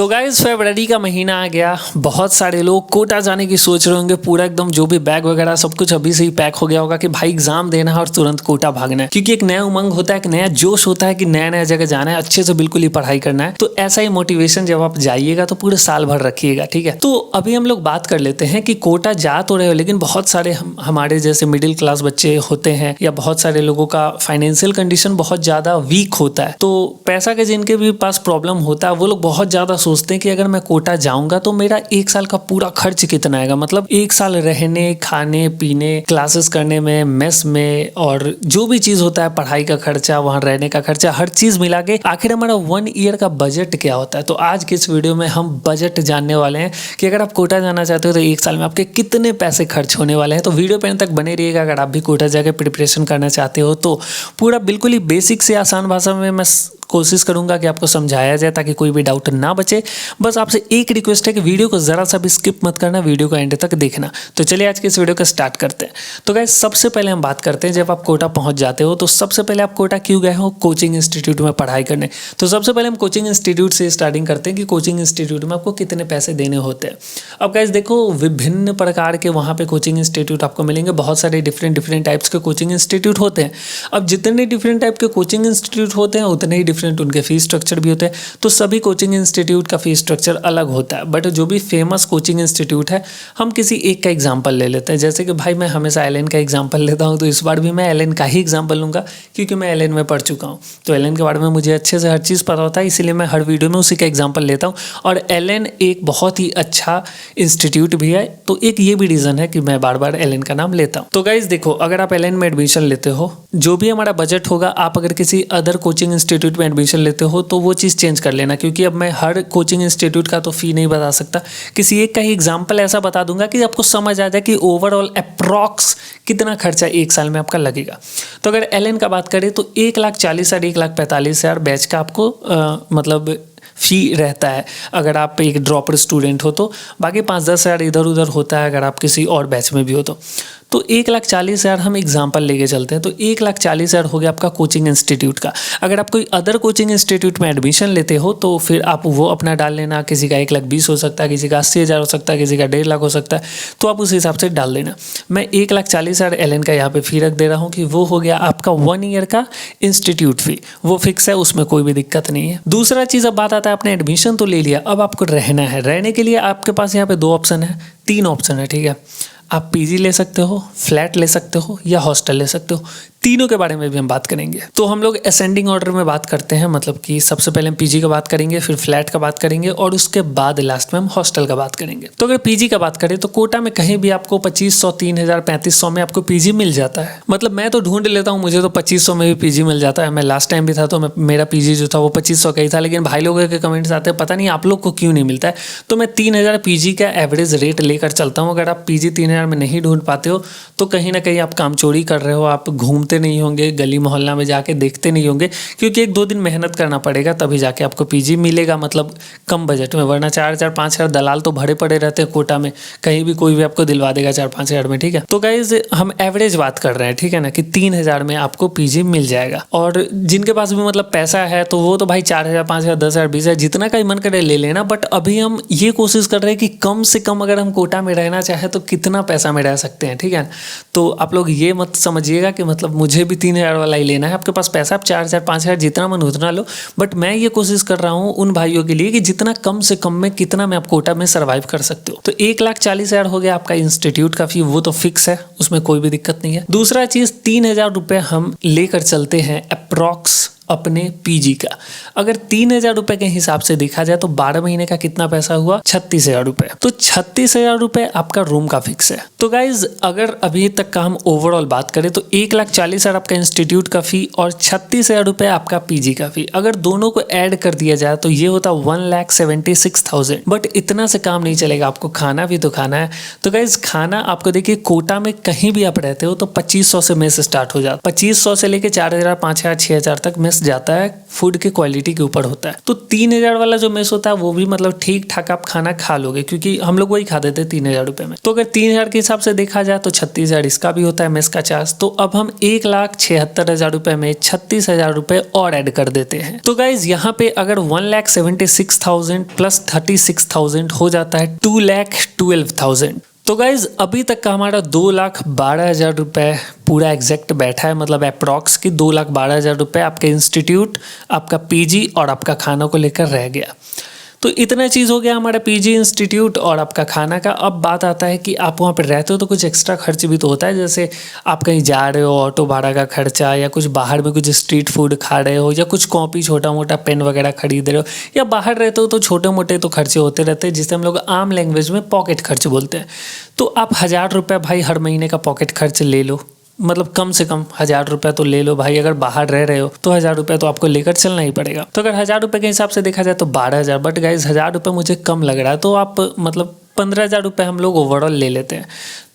तो गाइस फरवरी का महीना आ गया। बहुत सारे लोग कोटा जाने की सोच रहे होंगे। पूरा एकदम जो भी बैग वगैरह सब कुछ अभी से ही पैक हो गया होगा कि भाई एग्जाम देना है और तुरंत कोटा भागना है, क्योंकि एक नया उमंग होता है, एक नया जोश होता है कि नया नया जगह जाना है, अच्छे से बिल्कुल ही पढ़ाई करना है। तो ऐसा ही मोटिवेशन जब आप जाइएगा तो पूरे साल भर रखिएगा, ठीक है। तो अभी हम लोग बात कर लेते हैं कि कोटा जा तो रहे हो, लेकिन बहुत सारे हमारे जैसे मिडिल क्लास बच्चे होते हैं या बहुत सारे लोगों का फाइनेंशियल कंडीशन बहुत ज्यादा वीक होता है। तो पैसा के जिनके भी पास प्रॉब्लम होता है वो लोग बहुत ज्यादा सोचते हैं कि अगर मैं कोटा जाऊंगा तो मेरा एक साल का पूरा खर्च कितना आएगा। मतलब एक साल रहने, खाने पीने, क्लासेस करने में, मेस में, और जो भी चीज होता है, पढ़ाई का खर्चा, वहां रहने का खर्चा, हर चीज मिला के आखिर हमारा 1 ईयर का बजट क्या होता है। तो आज के इस वीडियो में हम बजट जानने वाले हैं कि अगर आप कोटा जाना चाहते हो तो एक साल में आपके कितने पैसे खर्च होने वाले हैं। तो वीडियो पे अंत तक बने रहिएगा। अगर आप भी कोटा जाके प्रिपरेशन करना चाहते हो तो पूरा बिल्कुल ही बेसिक से आसान भाषा में मैं कोशिश करूंगा कि आपको समझाया जाए ताकि कोई भी डाउट ना बचे। बस आपसे एक रिक्वेस्ट है कि वीडियो को जरा सा भी स्किप मत करना, वीडियो को एंड तक देखना। तो चलिए आज के इस वीडियो को स्टार्ट करते हैं। तो गाइस सबसे पहले हम बात करते हैं जब आप कोटा पहुंच जाते हो तो सबसे पहले आप कोटा क्यों गए हो? कोचिंग इंस्टीट्यूट में पढ़ाई करने। तो सबसे पहले हम कोचिंग इंस्टीट्यूट से स्टार्टिंग करते हैं कि कोचिंग इंस्टीट्यूट में आपको कितने पैसे देने होते हैं। अब गाइस देखो, विभिन्न प्रकार के वहाँ पे कोचिंग इंस्टीट्यूट आपको मिलेंगे। बहुत सारे डिफरेंट टाइप्स के कोचिंग इंस्टीट्यूट होते हैं। अब जितने डिफरेंट टाइप के कोचिंग इंस्टीट्यूट होते हैं उतने ही डिफरेंट उनके फीस स्ट्रक्चर भी होते हैं। तो सभी कोचिंग इंस्टीट्यूट का फीस स्ट्रक्चर अलग होता है। बट जो भी फेमस कोचिंग इंस्टीट्यूट है, हम किसी एक का एग्जांपल ले लेते हैं। जैसे कि भाई मैं हमेशा एलएन का एग्जांपल लेता हूं, तो इस बार भी मैं एलएन का ही एग्जांपल लूंगा क्योंकि मैं एलएन में पढ़ चुका हूं। तो एलएन के बारे में मुझे अच्छे से हर चीज़ पता होता है, इसीलिए मैं हर वीडियो में उसी का एग्जाम्पल लेता हूँ। और एलएन एक बहुत ही अच्छा इंस्टीट्यूट भी है, तो एक ये भी रीज़न है कि मैं बार बार एलएन का नाम लेता हूँ। तो गाइज देखो, अगर आप एलएन में एडमिशन लेते हो, जो भी हमारा बजट होगा, आप अगर किसी अदर कोचिंग इंस्टीट्यूट में एडमिशन लेते हो तो वो चीज़ चेंज कर लेना, क्योंकि अब मैं हर कोचिंग इंस्टीट्यूट का तो फी नहीं बता सकता। किसी एक का ही एग्जांपल ऐसा बता दूंगा कि आपको समझ आ जाए कि ओवरऑल अप्रॉक्स कितना खर्चा एक साल में आपका लगेगा। तो अगर एलएन का बात करें तो 1,40,000 1,45,000 बैच का आपको मतलब फी रहता है अगर आप एक ड्रॉपर स्टूडेंट हो तो। बाकी 5-10 हज़ार इधर उधर होता है अगर आप किसी और बैच में भी हो तो 1,40,000 हम एग्जाम्पल लेके चलते हैं। तो 1,40,000 हो गया आपका कोचिंग इंस्टीट्यूट का। अगर आप कोई अदर कोचिंग इंस्टीट्यूट में एडमिशन लेते हो तो फिर आप वो अपना डाल लेना। किसी का 1,20,000 हो सकता है, किसी का 80,000 हो सकता है, किसी का 1,50,000 हो सकता है। तो आप उस हिसाब से डाल देना। मैं 1,40,000 एलएन का यहाँ पे फी रख दे रहा हूँ कि वो हो गया आपका 1 ईयर का इंस्टीट्यूट फी। वो फिक्स है, उसमें कोई भी दिक्कत नहीं है। दूसरा चीज़, अब बात आता है आपने एडमिशन तो ले लिया, अब आपको रहना है। रहने के लिए आपके पास यहाँ पे 2 ऑप्शन है, 3 ऑप्शन है, ठीक है। आप पीजी ले सकते हो, फ्लैट ले सकते हो या हॉस्टल ले सकते हो। तीनों के बारे में भी हम बात करेंगे। तो हम लोग असेंडिंग ऑर्डर में बात करते हैं, मतलब कि सबसे पहले हम पीजी का बात करेंगे, फिर फ्लैट का बात करेंगे और उसके बाद लास्ट में हम हॉस्टल का बात करेंगे। तो अगर पीजी का बात करें तो कोटा में कहीं भी आपको 2,500, 3,000, 3,500 में आपको पीजी मिल जाता है। मतलब मैं तो ढूंढ लेता हूँ, मुझे तो 2,500 में भी पीजी मिल जाता है। मैं लास्ट टाइम भी था तो मेरा पीजी जो था वो 2,500 का ही था, लेकिन भाई लोगों के कमेंट्स आते हैं पता नहीं आप लोग को क्यों नहीं मिलता है। तो मैं 3,000 पीजी का एवरेज रेट लेकर चलता हूँ। अगर आप पीजी 3,000 में नहीं ढूंढ पाते हो तो कहीं ना कहीं आप काम चोरी कर रहे हो, आप घूमते नहीं होंगे, गली मोहल्ला में जाके देखते नहीं होंगे, क्योंकि 1-2 दिन मेहनत करना पड़ेगा तभी जाके आपको पीजी मिलेगा, मतलब कम बजट में। वरना 4,000 5,000 दलाल तो भरे पड़े रहते हैं कोटा में, कहीं भी कोई भी आपको दिलवा देगा 4-5 हज़ार में, ठीक है। तो गाइज हम एवरेज बात कर रहे हैं, ठीक है ना, कि 3,000 में आपको पीजी मिल जाएगा। और जिनके पास भी मतलब पैसा है तो वो तो भाई 4,000 5,000 10,000 20,000 जितना का ही मन करे ले लेना। बट अभी हम ये कोशिश कर रहे हैं कि कम से कम अगर हम कोटा में रहना चाहे तो कितना पैसा में रह सकते हैं, ठीक है। तो आप लोग ये मत समझिएगा कि मतलब मुझे भी 3,000 वाला ही लेना है। आपके पास पैसा, आप 4,000 5,000 जितना मन उतना लो। बट मैं ये कोशिश कर रहा हूँ उन भाइयों के लिए कि जितना कम से कम में कितना में आप कोटा में सर्वाइव कर सकते हो। तो 1,40,000 हो गया आपका इंस्टीट्यूट का फी, वो तो फिक्स है, उसमें कोई भी दिक्कत नहीं है। दूसरा चीज, 3,000 रुपये हम लेकर चलते हैं अप्रॉक्स अपने पीजी का। अगर 3,000 रुपये के हिसाब से देखा जाए तो 12 महीने का कितना पैसा हुआ? 36,000 रुपये। तो 36,000 रुपये आपका रूम का फिक्स है। तो गाइज अगर अभी तक का हम ओवरऑल बात करें तो 1,40,000 आपका इंस्टीट्यूट का फी और 36,000 रुपये आपका पीजी का फी, अगर दोनों को ऐड कर दिया जाए तो ये होता 1,76,000। बट इतना से काम नहीं चलेगा, आपको खाना भी तो खाना है। तो गाइज खाना आपको देखिए, कोटा में कहीं भी आप रहते हो तो 2,500 से मेस स्टार्ट हो जाता है। 2,500 से लेके 4,000 5,000 6,000 तक मेस डिफरेंस जाता है फूड के क्वालिटी के ऊपर होता है। तो 3000 वाला जो मेस होता है वो भी मतलब ठीक ठाक आप खाना खा लोगे, क्योंकि हम लोग वही खाते थे 3000 रुपये में। तो अगर 3000 के हिसाब से देखा जाए तो 36,000 इसका भी होता है मेस का चार्ज। तो अब हम 1,76,000 रुपये में 36,000 रुपये और ऐड कर देते हैं। तो गाइज यहाँ पे अगर 1,76,000 प्लस 36,000 हो जाता है 2,12,000। तो गाइज अभी तक का हमारा 2,12,000 रुपये पूरा एग्जैक्ट बैठा है, मतलब अप्रॉक्स की 2,12,000 रुपये आपके इंस्टीट्यूट, आपका पीजी और आपका खाना को लेकर रह गया। तो इतना चीज़ हो गया हमारा पीजी, इंस्टीट्यूट और आपका खाना का। अब बात आता है कि आप वहाँ पर रहते हो तो कुछ एक्स्ट्रा खर्च भी तो होता है, जैसे आप कहीं जा रहे हो, ऑटो भाड़ा का खर्चा, या कुछ बाहर में कुछ स्ट्रीट फूड खा रहे हो, या कुछ कॉपी छोटा मोटा पेन वगैरह खरीद रहे हो, या बाहर रहते हो तो छोटे मोटे तो खर्चे होते रहते हैं, जिसे हम लोग आम लैंग्वेज में पॉकेट खर्च बोलते हैं। तो आप 1,000 रुपये भाई हर महीने का पॉकेट खर्च ले लो, मतलब कम से कम 1,000 रुपये तो ले लो भाई। अगर बाहर रह रहे हो तो 1,000 रुपये तो आपको लेकर चलना ही पड़ेगा। तो अगर 1,000 रुपये के हिसाब से देखा जाए तो 12,000, बट गाइज 1,000 रुपये मुझे कम लग रहा है, तो आप मतलब 15,000 रुपये हम लोग ओवरऑल ले लेते हैं।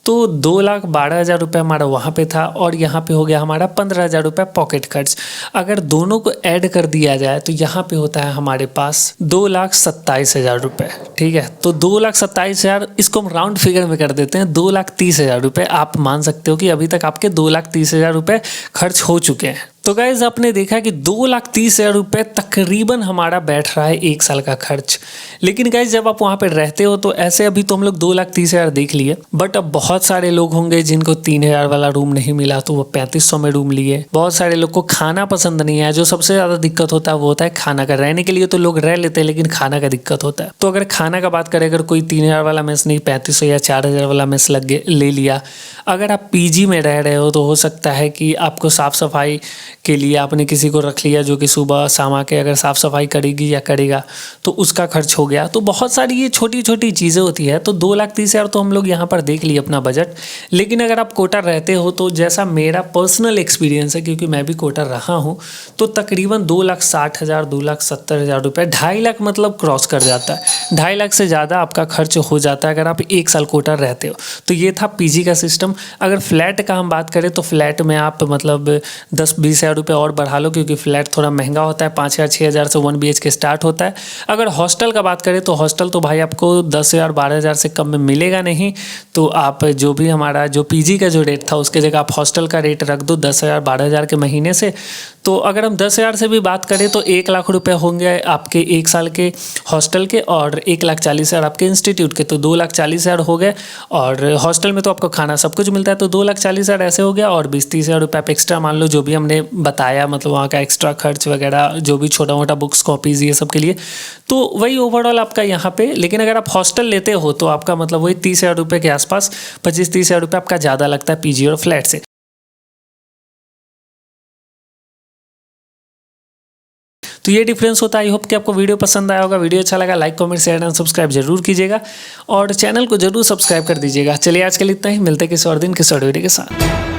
तो 2,12,000 रुपये हमारा वहाँ पे था, और यहाँ पे हो गया हमारा 15,000 रुपये पॉकेट खर्च। अगर दोनों को ऐड कर दिया जाए तो यहाँ पे होता है हमारे पास 2,27,000 रुपये। ठीक है, तो 2,27,000 इसको हम राउंड फिगर में कर देते हैं, 2,30,000 रुपये। आप मान सकते हो कि अभी तक आपके 2,30,000 रुपये खर्च हो चुके हैं। तो गाइज आपने देखा कि 2,30,000 रुपये तकरीबन हमारा बैठ रहा है 1 साल का खर्च। लेकिन गाइज जब आप वहाँ पे रहते हो तो ऐसे अभी तो हम लोग 2,30,000 देख लिए, बट अब बहुत सारे लोग होंगे जिनको 3,000 वाला रूम नहीं मिला तो वो 3,500 में रूम लिए। बहुत सारे लोग को खाना पसंद नहीं है, जो सबसे ज़्यादा दिक्कत होता है वो होता है खाना का। रहने के लिए तो लोग रह लेते हैं, लेकिन खाना का दिक्कत होता है। तो अगर खाना का बात करें, अगर कोई 3,000 वाला मेस नहीं, 3,500 या 4,000 वाला मेस ले लिया। अगर आप पीजी में रह रहे हो तो हो सकता है कि आपको साफ़ सफाई के लिए आपने किसी को रख लिया जो कि सुबह शाम आके अगर साफ़ सफाई करेगी या करेगा तो उसका खर्च हो गया। तो बहुत सारी ये छोटी छोटी चीज़ें होती है। तो 2,30,000 तो हम लोग यहाँ पर देख लिए अपना बजट। लेकिन अगर आप कोटा रहते हो तो जैसा मेरा पर्सनल एक्सपीरियंस है, क्योंकि मैं भी कोटा रहा हूँ, तो तकरीबन 2,60,000 2,70,000 रुपये, 2.5 लाख मतलब क्रॉस कर जाता है। 2.5 लाख से ज़्यादा आपका खर्च हो जाता है अगर आप 1 साल कोटा रहते हो। तो ये था पीजी का सिस्टम। अगर फ्लैट का हम बात करें तो फ्लैट में आप मतलब 10-20,000 रुपये और बढ़ा लो, क्योंकि फ्लैट थोड़ा महंगा होता है। 5,000-6,000 से 1 BHK स्टार्ट होता है। अगर हॉस्टल का बात करें तो हॉस्टल तो भाई आपको 10,000-12,000 से कम में मिलेगा नहीं। तो आप जो भी हमारा जो पीजी का जो रेट था उसके जगह आप हॉस्टल का रेट रख दो 10,000-12,000 के महीने से। तो अगर हम 10,000 से भी बात करें तो 1 लाख रुपये होंगे आपके 1 साल के हॉस्टल के, और 1,40,000 आपके इंस्टीट्यूट के। तो 2,40,000 हो गए। और हॉस्टल में तो आपको खाना सब कुछ मिलता है, तो 2,40,000 ऐसे हो गया। और 20-30,000 रुपये आप एक्स्ट्रा मान लो, जो भी हमने बताया, मतलब वहाँ का एक्स्ट्रा खर्च वगैरह, जो भी छोटा मोटा बुक्स कॉपीज़ ये सब के लिए। तो वही ओवरऑल आपका यहाँ पे। लेकिन अगर आप हॉस्टल लेते हो तो आपका मतलब वही 30,000 रुपये के आसपास, 25-30,000 रुपये आपका ज़्यादा लगता है पीजी और फ्लैट से। तो ये डिफरेंस होता है। आई होप कि आपको वीडियो पसंद आया होगा। वीडियो अच्छा लगा like comment share and subscribe जरूर कीजिएगा, और चैनल को जरूर सब्सक्राइब कर दीजिएगा। चलिए आज के लिए इतना ही, मिलते हैं किसी और दिन किसी और वीडियो के साथ।